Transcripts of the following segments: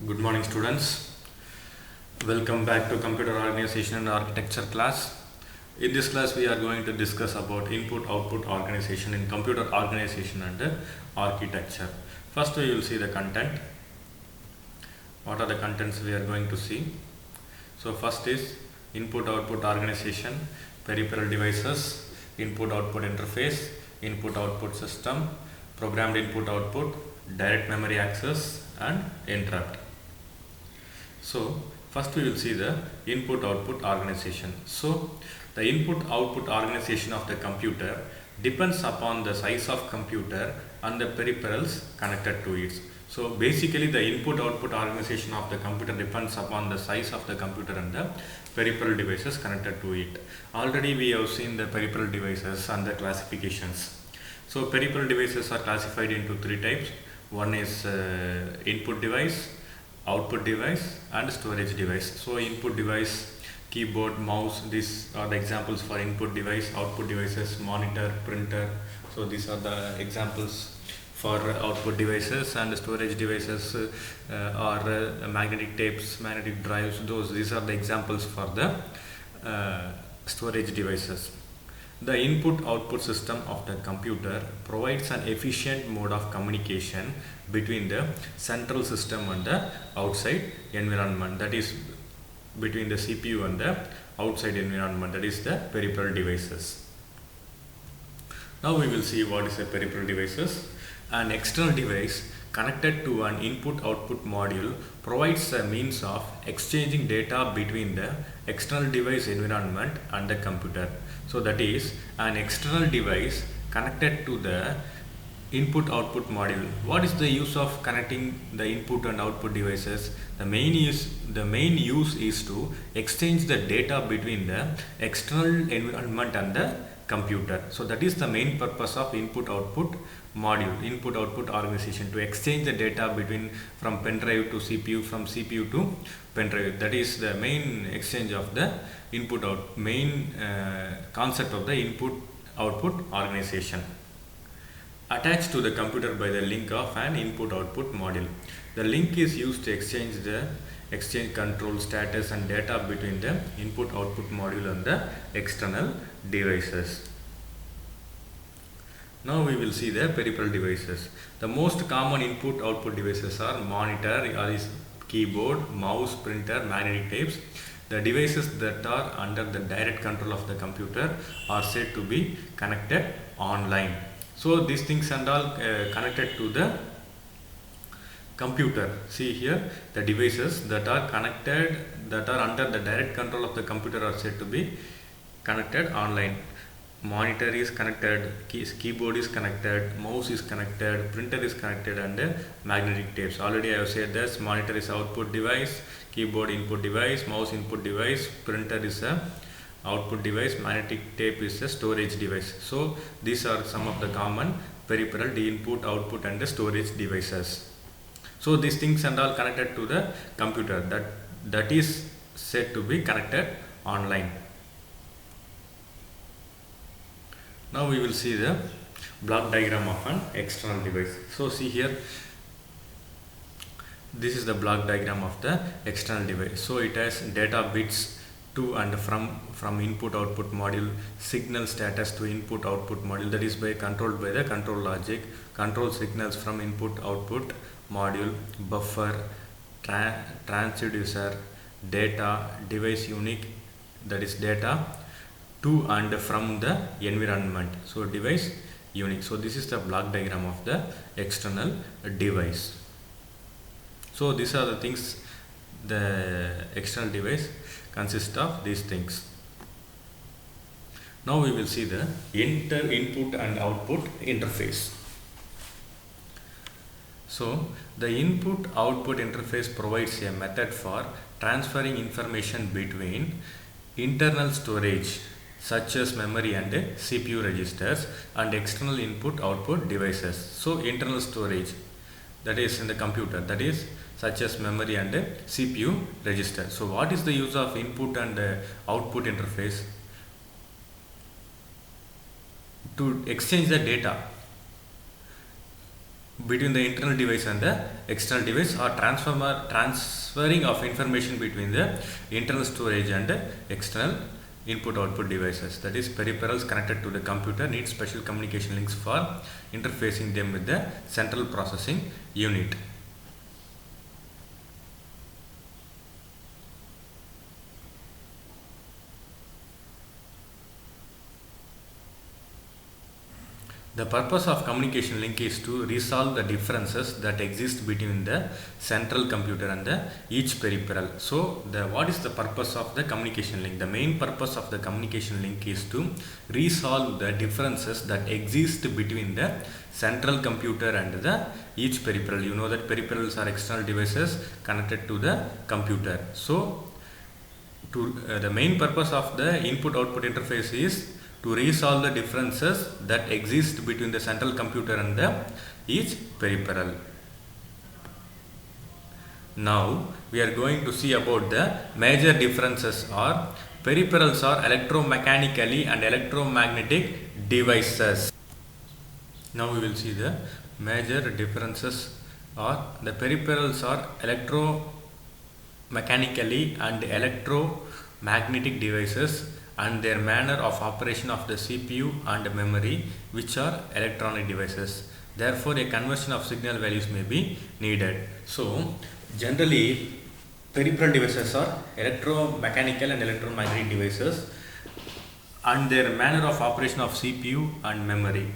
Good morning, students. Welcome back to Computer Organization and Architecture class. In this class, we are going to discuss about input-output organization in computer organization and architecture. First, we will see the content. What are the contents we are going to see? So, first is input-output organization, peripheral devices, input-output interface, input-output system, programmed input-output, direct memory access, and interrupt. So, first we will see the input-output organization. So, the input-output organization of the computer depends upon the size of computer and the peripherals connected to it. So, basically the input-output organization of the computer depends upon the size of the computer and the peripheral devices connected to it. Already we have seen the peripheral devices and the classifications. So, peripheral devices are classified into three types. One is input device, output device and storage device. So input device, keyboard, mouse, these are the examples for input device. Output devices, monitor, printer. So these are the examples for output devices. And storage devices are magnetic tapes, magnetic drives. These are the examples for the storage devices. The input-output system of the computer provides an efficient mode of communication between the central system and the outside environment, that is between the CPU and the outside environment, that is the peripheral devices. Now we will see what is a peripheral devices. An external device connected to an input-output module provides a means of exchanging data between the external device environment and the computer. So that is an external device connected to the input-output module. What is the use of connecting the input and output devices? The main use is to exchange the data between the external environment and the computer. So that is the main purpose of input-output module, input-output organization, to exchange the data from pen drive to CPU, from CPU to pen drive. That is the main exchange of the main concept of the input-output organization. Attached to the computer by the link of an input-output module. The link is used to exchange control, status and data between the input-output module and the external devices. Now we will see the peripheral devices. The most common input-output devices are monitor, keyboard, mouse, printer, magnetic tapes. The devices that are under the direct control of the computer are said to be connected online. So these things and all connected to the computer. See here, the devices that are connected, that are under the direct control of the computer are said to be connected online. Monitor is connected, keyboard is connected, mouse is connected, printer is connected, and magnetic tapes. Already I have said that monitor is output device, keyboard input device, mouse input device, printer is a output device, magnetic tape is a storage device. So these are some of the common peripheral input, output and the storage devices. So these things and all connected to the computer, that is said to be connected online. Now we will see the block diagram of an external device. So see here, this is the block diagram of the external device. So it has data bits to and from input output module, signal status to input output module, that is controlled by the control logic, control signals from input output module, buffer, transducer, data, device unique, that is data to and from the environment. So device unique. So this is the block diagram of the external device. So these are the things, the external device consists of these things. Now we will see the input and output interface. So the input output interface provides a method for transferring information between internal storage such as memory and CPU registers and external input output devices. So internal storage, that is in the computer, that is such as memory and CPU register. So what is the use of input and output interface? To exchange the data between the internal device and the external device, or transferring of information between the internal storage and the external input output devices. That is, peripherals connected to the computer need special communication links for interfacing them with the central processing unit. The purpose of communication link is to resolve the differences that exist between the central computer and each peripheral. So, what is the purpose of the communication link? The main purpose of the communication link is to resolve the differences that exist between the central computer and each peripheral. You know that peripherals are external devices connected to the computer. So, the main purpose of the input-output interface is to resolve the differences that exist between the central computer and each peripheral. Now we are going to see about the major differences. Are peripherals are electromechanically and electromagnetic devices. Now we will see the major differences. Are the peripherals are electromechanically and electromagnetic devices, and their manner of operation of the CPU and memory, which are electronic devices. Therefore, a conversion of signal values may be needed. So, generally, peripheral devices are electromechanical and electromagnetic devices, and their manner of operation of CPU and memory,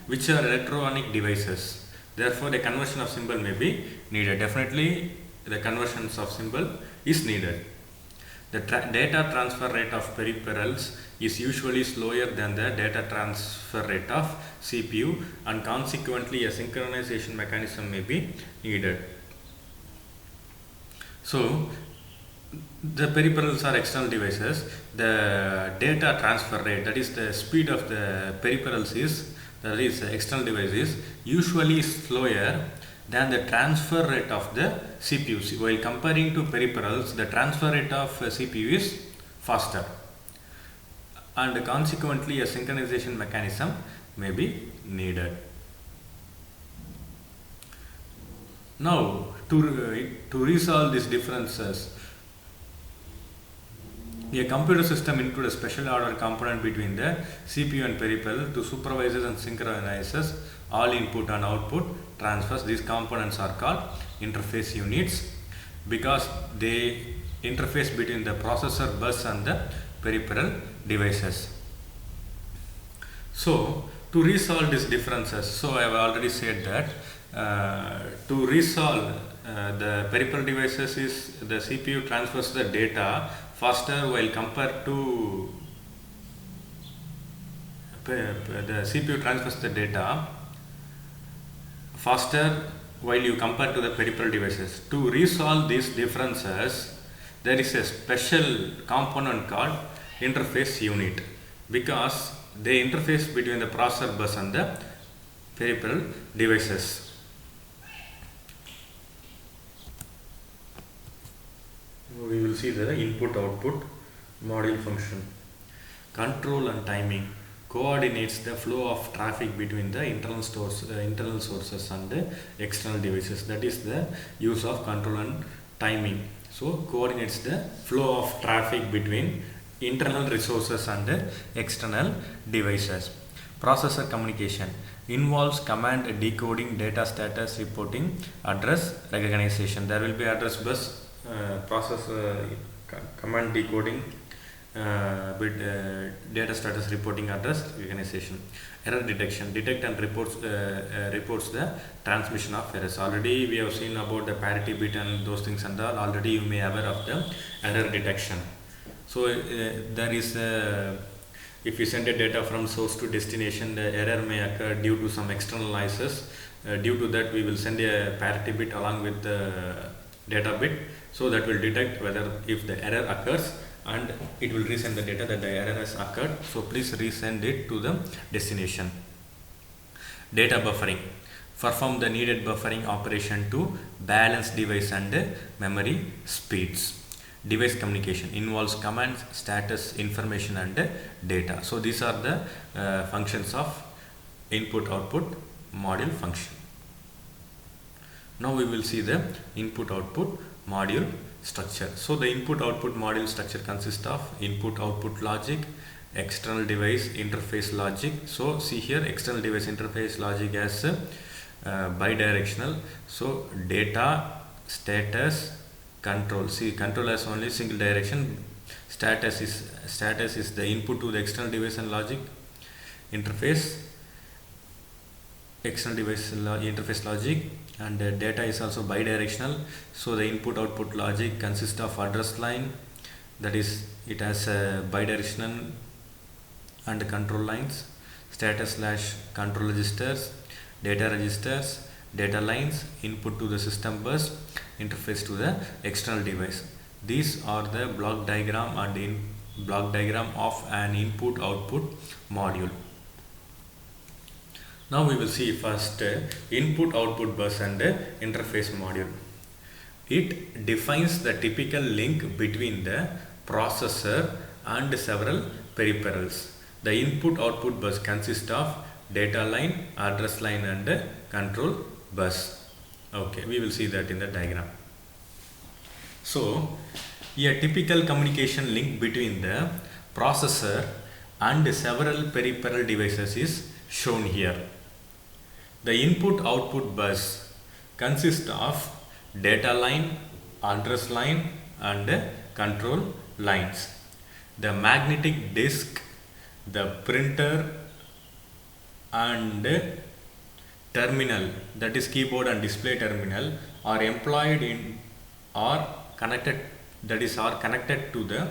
which are electronic devices. Therefore, a conversion of symbol may be needed. Definitely, the conversions of symbol is needed. The data transfer rate of peripherals is usually slower than the data transfer rate of CPU, and consequently a synchronization mechanism may be needed. So, the peripherals are external devices. The data transfer rate, that is the speed of the peripherals is, that is the external device, is usually slower than the transfer rate of the CPU. While comparing to peripherals, the transfer rate of CPU is faster, and consequently a synchronization mechanism may be needed. Now, to resolve these differences, a computer system includes a special order component between the CPU and peripheral to supervises and synchronizes all input and output transfers. These components are called interface units because they interface between the processor bus and the peripheral devices. So, to resolve these differences, so I have already said that to resolve the peripheral devices is the CPU transfers the data faster while compared to the CPU transfers the data faster while you compare to the peripheral devices. To resolve these differences, there is a special component called interface unit because they interface between the processor bus and the peripheral devices. We will see the input output module function. Control and timing coordinates the flow of traffic between the internal sources and the external devices. That is the use of control and timing. So, coordinates the flow of traffic between internal resources and the external devices. Processor communication involves command decoding, data status reporting, address recognition. There will be address bus, command decoding, data status reporting, address recognition. Error detection, detect and reports the transmission of errors. Already we have seen about the parity bit and those things and all. Already you may aware of the error detection. So there is if you send a data from source to destination, the error may occur due to some external noises. Due to that, we will send a parity bit along with the data bit, so that will detect whether if the error occurs, and it will resend the data that the error has occurred. So please resend it to the destination. Data buffering, perform the needed buffering operation to balance device and memory speeds. Device communication involves commands, status, information and data. So these are the functions of input output module function. Now we will see the input output module structure. So the input output module structure consists of input output logic, external device interface logic. So see here, external device interface logic as bidirectional. So data, status, control. See, control has only single direction. Status is the input to the external device and logic interface, external device interface logic, and data is also bidirectional. So the input output logic consists of address line, that is it has a bidirectional and control lines, status slash control registers, data registers, data lines, input to the system bus, interface to the external device. These are the block diagram and block diagram of an input output module. Now we will see first input output bus and interface module. It defines the typical link between the processor and several peripherals. The input output bus consists of data line, address line and control bus. Okay, we will see that in the diagram. So a typical communication link between the processor and several peripheral devices is shown here. The input output bus consists of data line, address line and control lines. The magnetic disk, the printer and terminal, that is keyboard and display terminal, are employed in or connected, that is are connected to the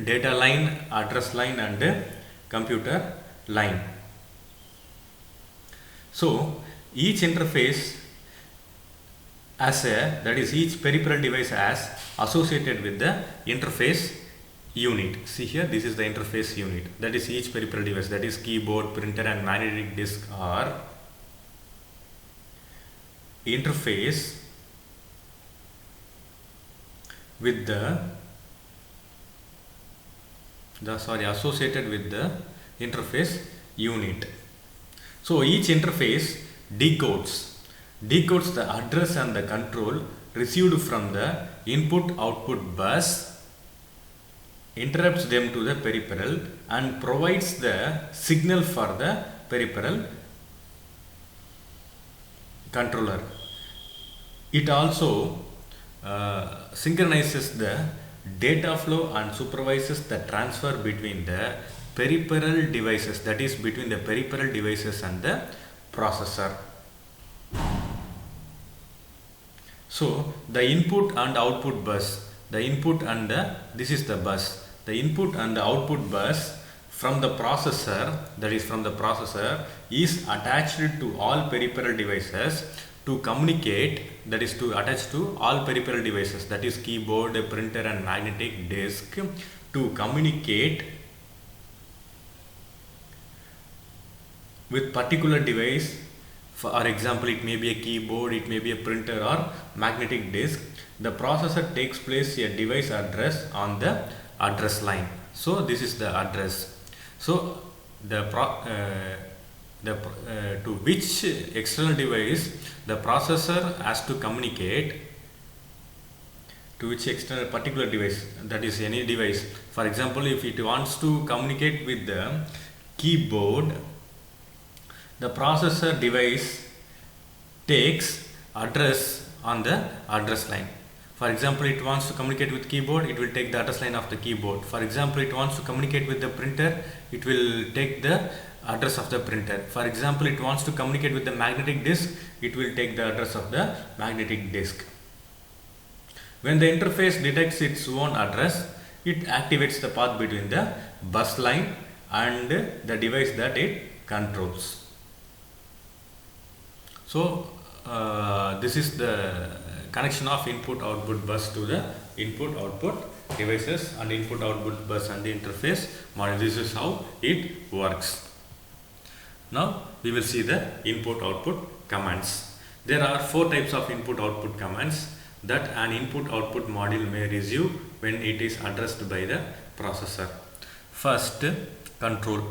data line, address line and computer line. So each interface as a, that is each peripheral device as associated with the interface unit. See here, this is the interface unit, that is each peripheral device, that is keyboard, printer and magnetic disk are interface with the associated with the interface unit. So each interface decodes the address and the control received from the input output bus, interrupts them to the peripheral and provides the signal for the peripheral controller. It also synchronizes the data flow and supervises the transfer between the peripheral devices, that is between the peripheral devices and the processor. So the input and output bus, the input and this is the bus, the input and the output bus from the processor, that is from the processor, is attached to all peripheral devices to communicate, that is to attach to all peripheral devices, that is keyboard, printer and magnetic disk, to communicate with particular device. For example, it may be a keyboard, it may be a printer or magnetic disk. The processor takes place a device address on the address line. So this is the address. So to which external device the processor has to communicate, to which external particular device, that is any device. For example, if it wants to communicate with the keyboard, the processor device takes address on the address line. For example, it wants to communicate with keyboard, it will take the address line of the keyboard. For example, it wants to communicate with the printer, it will take the address of the printer. For example, it wants to communicate with the magnetic disk, it will take the address of the magnetic disk. When the interface detects its own address, it activates the path between the bus line and the device that it controls. So this is the connection of input output bus to the input output devices and input output bus and the interface module. This is how it works. Now we will see the input output commands. There are 4 types of input output commands that an input output module may receive when it is addressed by the processor. First, control,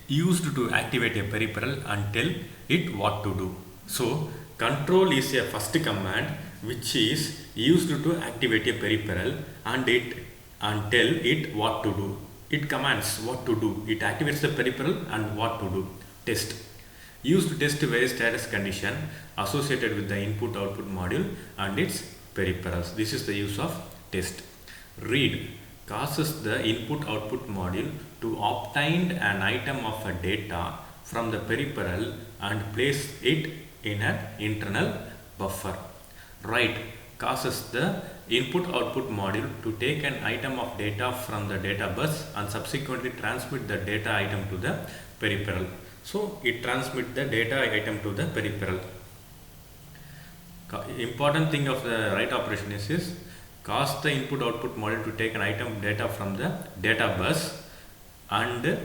used to activate a peripheral and tell it what to do. So control is a first command which is used to activate a peripheral and tell it what to do. It commands what to do. It activates the peripheral and what to do. Test. Used to test various status condition associated with the input output module and its peripherals. This is the use of test. Read causes the input output module to obtain an item of a data from the peripheral and place it in an internal buffer. Write causes the input output module to take an item of data from the data bus and subsequently transmit the data item to the peripheral. So it transmits the data item to the peripheral. Important thing of the write operation is cause the input output module to take an item data from the data bus and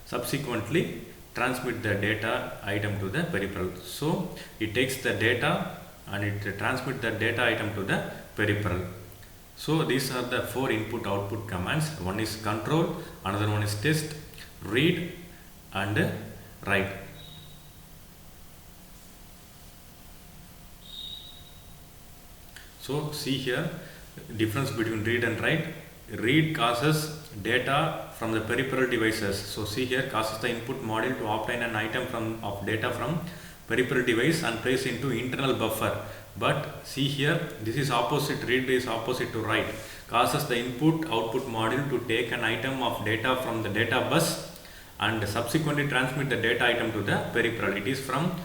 subsequently transmit the data item to the peripheral. So it takes the data and it transmits the data item to the peripheral. So these are the four input output commands. One is control, another one is test, read and write. So see here difference between read and write. Read causes data from the peripheral devices. So see here causes the input module to obtain an item of data from peripheral device and place into internal buffer. But see here this is opposite. Read is opposite to write. Causes the input output module to take an item of data from the data bus and subsequently transmit the data item to the peripheral. It is from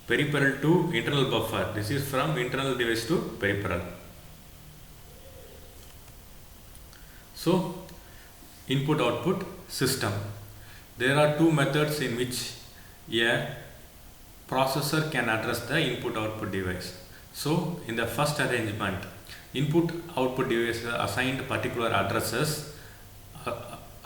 peripheral to internal buffer. This is from internal device to peripheral. So input output system. There are two methods in which a processor can address the input output device. So in the first arrangement, input output device assigned particular addresses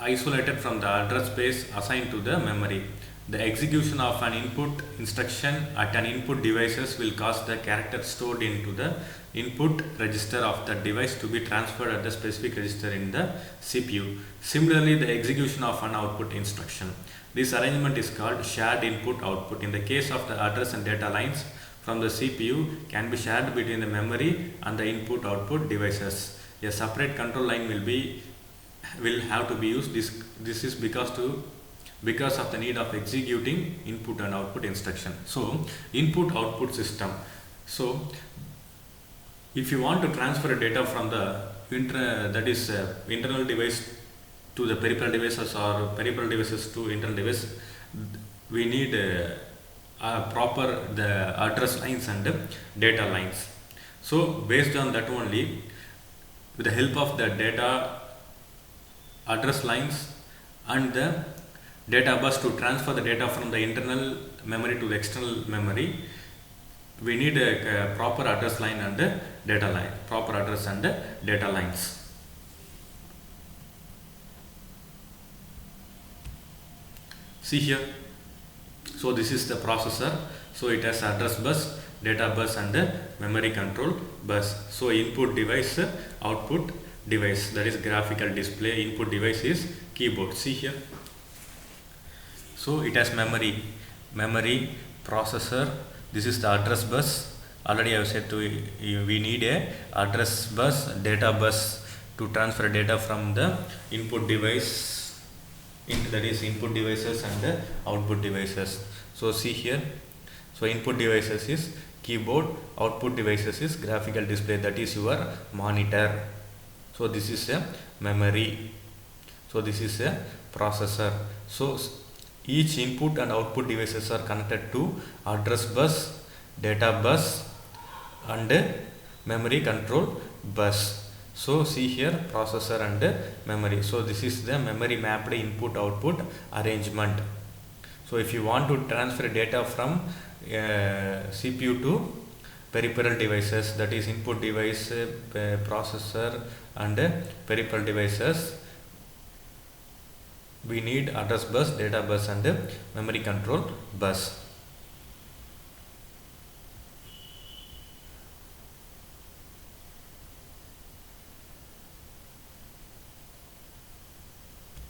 isolated from the address space assigned to the memory. The execution of an input instruction at an input devices will cause the character stored into the input register of the device to be transferred at the specific register in the CPU. Similarly, the execution of an output instruction. This arrangement is called shared input output. In the case of the address and data lines from the CPU can be shared between the memory and the input output devices. A separate control line will have to be used. This is because of the need of executing input and output instruction. So input output system. So if you want to transfer data from the internal device to the peripheral devices or peripheral devices to internal device, we need proper the address lines and data lines. So based on that only, with the help of the data address lines and the data bus to transfer the data from the internal memory to the external memory, we need a proper address line and data line, proper address and data lines. See here, so this is the processor. So it has address bus, data bus and memory control bus. So input device, output device, that is graphical display. Input device is keyboard. See here, so it has memory, processor. This is the address bus. Already I have said to you, we need a address bus, data bus to transfer data from the input device that is input devices and output devices. So see here, so input devices is keyboard, output devices is graphical display, that is your monitor. So this is a memory, so this is a processor. So each input and output devices are connected to address bus, data bus and memory control bus. So see here, processor and memory. So this is the memory mapped input output arrangement. So if you want to transfer data from CPU to peripheral devices, that is input device, processor and peripheral devices, we need address bus, data bus and memory control bus.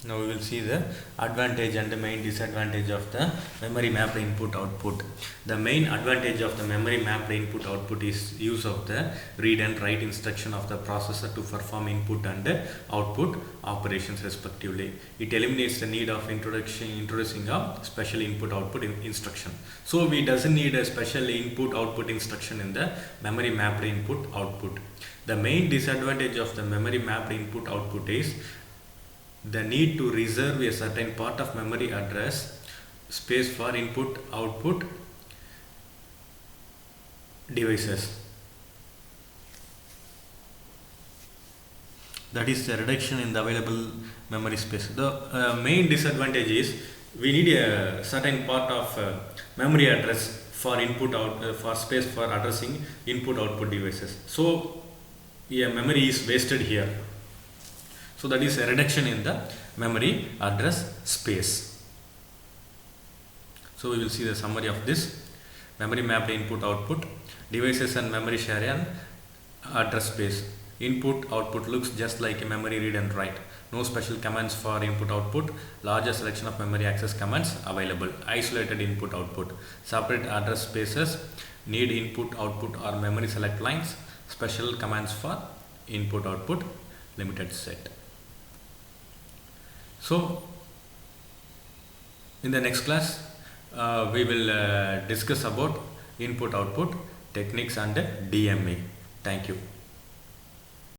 Now we will see the advantage and the main disadvantage of the memory mapped input output. The main advantage of the memory mapped input output is use of the read and write instruction of the processor to perform input and output operations respectively. It eliminates the need of introducing a special input output instruction. So we doesn't need a special input output instruction in the memory mapped input output. The main disadvantage of the memory mapped input output is the need to reserve a certain part of memory address space for input output devices. That is the reduction in the available memory space. The main disadvantage is we need a certain part of memory address for input out for space for addressing input output devices. So memory is wasted here. So that is a reduction in the memory address space. So we will see the summary of this. Memory mapped input output. Devices and memory share an address space. Input output looks just like a memory read and write. No special commands for input output. Larger selection of memory access commands available. Isolated input output. Separate address spaces. Need input output or memory select lines. Special commands for input output limited set. So in the next class we will discuss about input output techniques and DMA. Thank you.